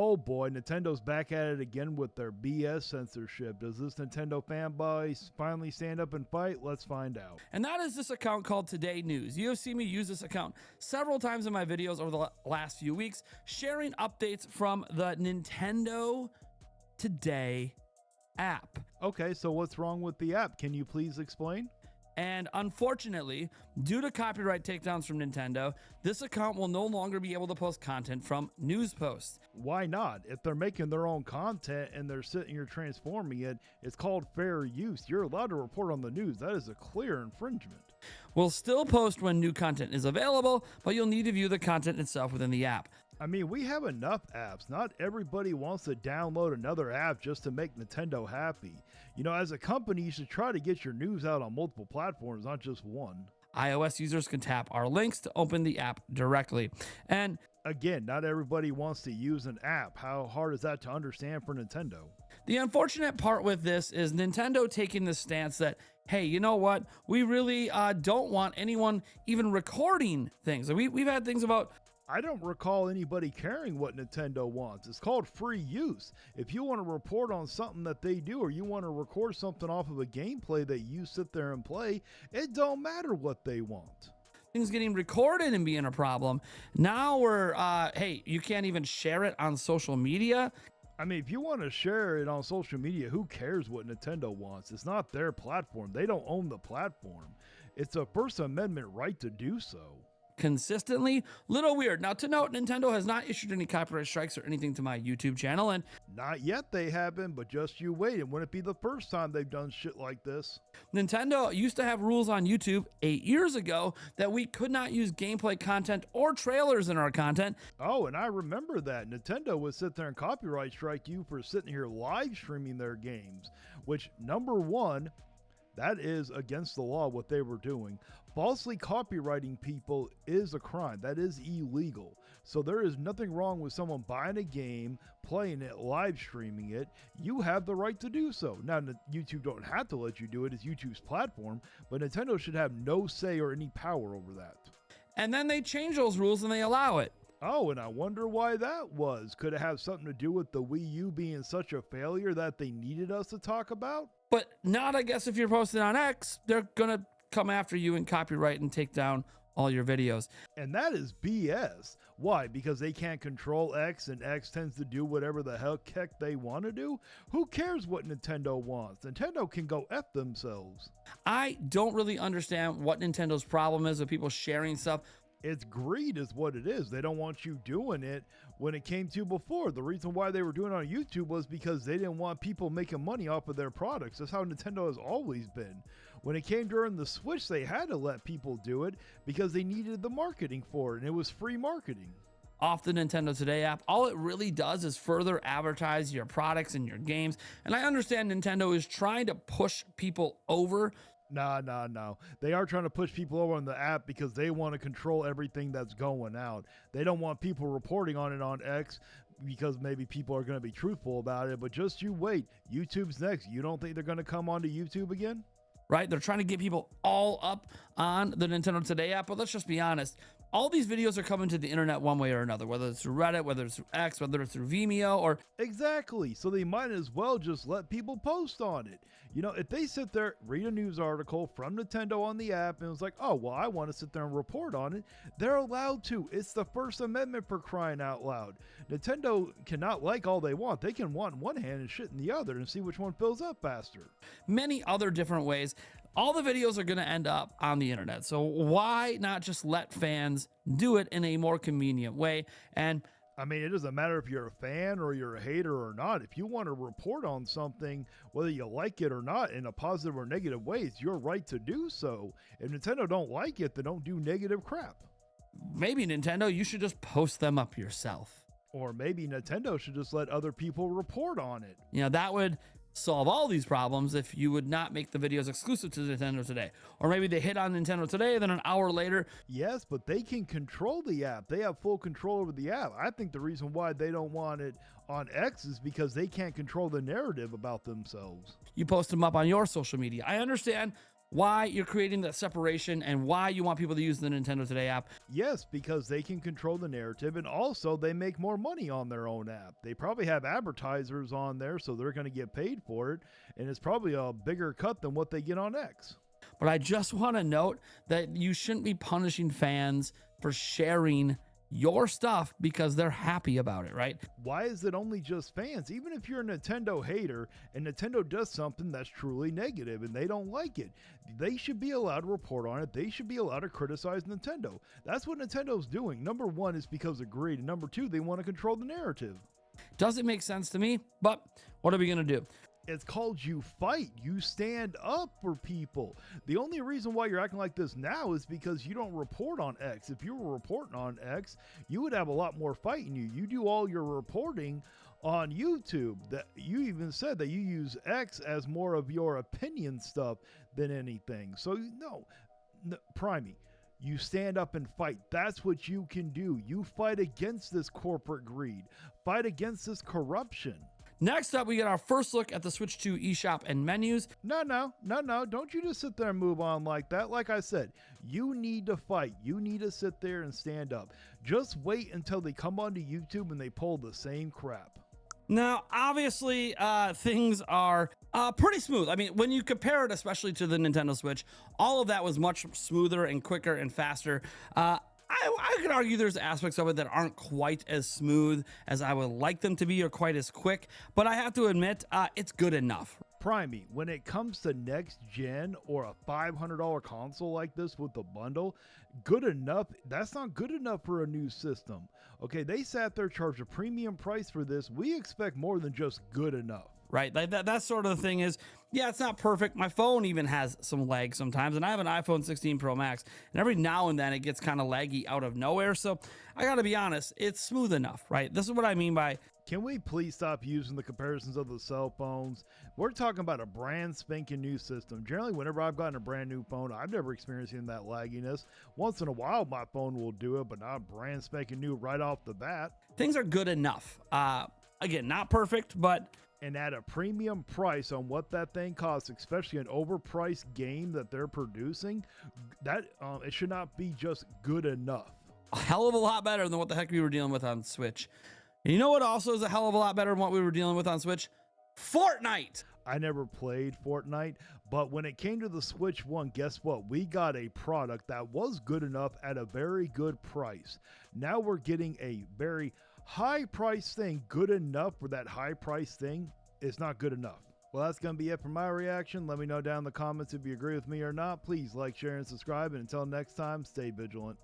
Oh boy, Nintendo's back at it again with their BS censorship. Does this Nintendo fanboy finally stand up and fight? Let's find out. And that is this account called Today News. You have seen me use this account several times in my videos over the last few weeks, sharing updates from the Nintendo Today app. Okay, so what's wrong with the app? Can you please explain? And unfortunately, due to copyright takedowns from Nintendo, this account will no longer be able to post content from news posts. Why not? If they're making their own content and they're sitting here transforming it, it's called fair use. You're allowed to report on the news. That is a clear infringement. We'll still post when new content is available, but you'll need to view the content itself within the app. I mean, we have enough apps. Not everybody wants to download another app just to make Nintendo happy. You know, as a company, you should try to get your news out on multiple platforms, not just one. iOS users can tap our links to open the app directly. And again, not everybody wants to use an app. How hard is that to understand for Nintendo? The unfortunate part with this is Nintendo taking the stance that, hey, you know what? We really don't want anyone even recording things. We've had things about... I don't recall anybody caring what Nintendo wants. It's called free use. If you want to report on something that they do, or you want to record something off of a gameplay that you sit there and play, it don't matter what they want. Things getting recorded and being a problem. Now we're, hey, you can't even share it on social media. I mean, if you want to share it on social media, who cares what Nintendo wants? It's not their platform. They don't own the platform. It's a First Amendment right to do so. Consistently, little weird. Now, to note, Nintendo has not issued any copyright strikes or anything to my YouTube channel, and not yet they haven't, but just you wait. It wouldn't be the first time they've done shit like this. Nintendo used to have rules on YouTube 8 years ago that we could not use gameplay content or trailers in our content. Oh, and I remember that. Nintendo would sit there and copyright strike you for sitting here live streaming their games, which, number one, that is against the law, what they were doing. Falsely copywriting people is a crime. That is illegal. So there is nothing wrong with someone buying a game, playing it, live streaming it. You have the right to do so. Now, YouTube don't have to let you do it. It's YouTube's platform, but Nintendo should have no say or any power over that. And then they change those rules and they allow it. Oh, and I wonder why that was. Could it have something to do with the Wii U being such a failure that they needed us to talk about? But not, I guess, if you're posting on X, they're going to come after you and copyright and take down all your videos. And that is BS. Why? Because they can't control X and X tends to do whatever the heck they want to do? Who cares what Nintendo wants? Nintendo can go F themselves. I don't really understand what Nintendo's problem is with people sharing stuff. It's greed is what it is. They don't want you doing it when it came to before. The reason why they were doing it on YouTube was because they didn't want people making money off of their products. That's how Nintendo has always been. When it came during the Switch, they had to let people do it because they needed the marketing for it, and it was free marketing. Off the Nintendo Today app, all it really does is further advertise your products and your games. And I understand Nintendo is trying to push people over. No. They are trying to push people over on the app because they want to control everything that's going out. They don't want people reporting on it on X because maybe people are going to be truthful about it. But just you wait. YouTube's next. You don't think they're going to come onto YouTube again? Right? They're trying to get people all up on the Nintendo Today app. But let's just be honest. All these videos are coming to the internet one way or another, whether it's through Reddit, whether it's through X, whether it's through Vimeo, or... Exactly. So they might as well just let people post on it. You know, if they sit there, read a news article from Nintendo on the app, and it's like, oh, well, I want to sit there and report on it, they're allowed to. It's the First Amendment, for crying out loud. Nintendo cannot like all they want. They can want in one hand and shit in the other and see which one fills up faster. Many other different ways. All the videos are going to end up on the internet. So why not just let fans do it in a more convenient way? And I mean, it doesn't matter if you're a fan or you're a hater or not. If you want to report on something, whether you like it or not, in a positive or negative way, it's your right to do so. If Nintendo don't like it, then don't do negative crap. Maybe Nintendo, you should just post them up yourself. Or maybe Nintendo should just let other people report on it. You know, that would solve all these problems if you would not make the videos exclusive to Nintendo Today. Or maybe they hit on Nintendo Today, then an hour later. Yes, but they can control the app. They have full control over the app. I think the reason why they don't want it on X is because they can't control the narrative about themselves. You post them up on your social media. I understand why you're creating that separation and why you want people to use the Nintendo Today app? Yes, because they can control the narrative, and also they make more money on their own app. They probably have advertisers on there, so they're going to get paid for it, and it's probably a bigger cut than what they get on X. But I just want to note that you shouldn't be punishing fans for sharing your stuff because they're happy about it, right? Why is it only just fans? Even if you're a Nintendo hater and Nintendo does something that's truly negative and they don't like it, they should be allowed to report on it. They should be allowed to criticize Nintendo. That's what Nintendo's doing. Number one is because of greed, and number two, they want to control the narrative. Doesn't make sense to me, but what are we going to do? It's called you fight. You stand up for people. The only reason why you're acting like this now is because you don't report on X. If you were reporting on X, you would have a lot more fight in you. You do all your reporting on YouTube. That you even said that you use X as more of your opinion stuff than anything. So no, Primey, you stand up and fight. That's what you can do. You fight against this corporate greed. Fight against this corruption. Next up, we get our first look at the Switch 2 eShop and menus. No. Don't you just sit there and move on like that. Like I said, you need to fight. You need to sit there and stand up. Just wait until they come onto YouTube and they pull the same crap. Now, obviously, things are pretty smooth. I mean, when you compare it, especially to the Nintendo Switch, all of that was much smoother and quicker and faster. I could argue there's aspects of it that aren't quite as smooth as I would like them to be or quite as quick, but I have to admit, it's good enough. Primey, when it comes to next gen or a $500 console like this with the bundle, good enough, that's not good enough for a new system. Okay, they sat there, charged a premium price for this. We expect more than just good enough. Right, like that sort of the thing is, yeah, it's not perfect. My phone even has some lag sometimes, and I have an iPhone 16 Pro Max, and every now and then it gets kind of laggy out of nowhere. So I gotta be honest, it's smooth enough, right? This is what I mean by, can we please stop using the comparisons of the cell phones? We're talking about a brand spanking new system. Generally, whenever I've gotten a brand new phone, I've never experienced that lagginess. Once in a while, my phone will do it, but not brand spanking new right off the bat. Things are good enough. Again, not perfect, but... And at a premium price on what that thing costs, especially an overpriced game that they're producing, that it should not be just good enough. A hell of a lot better than what the heck we were dealing with on Switch. And you know what also is a hell of a lot better than what we were dealing with on Switch? Fortnite! I never played Fortnite, but when it came to the Switch 1, guess what? We got a product that was good enough at a very good price. Now we're getting a very high price thing. Good enough for that high price thing is not good enough. Well, that's going to be it for my reaction. Let me know down in the comments if you agree with me or not. Please like, share, and subscribe. And until next time, stay vigilant.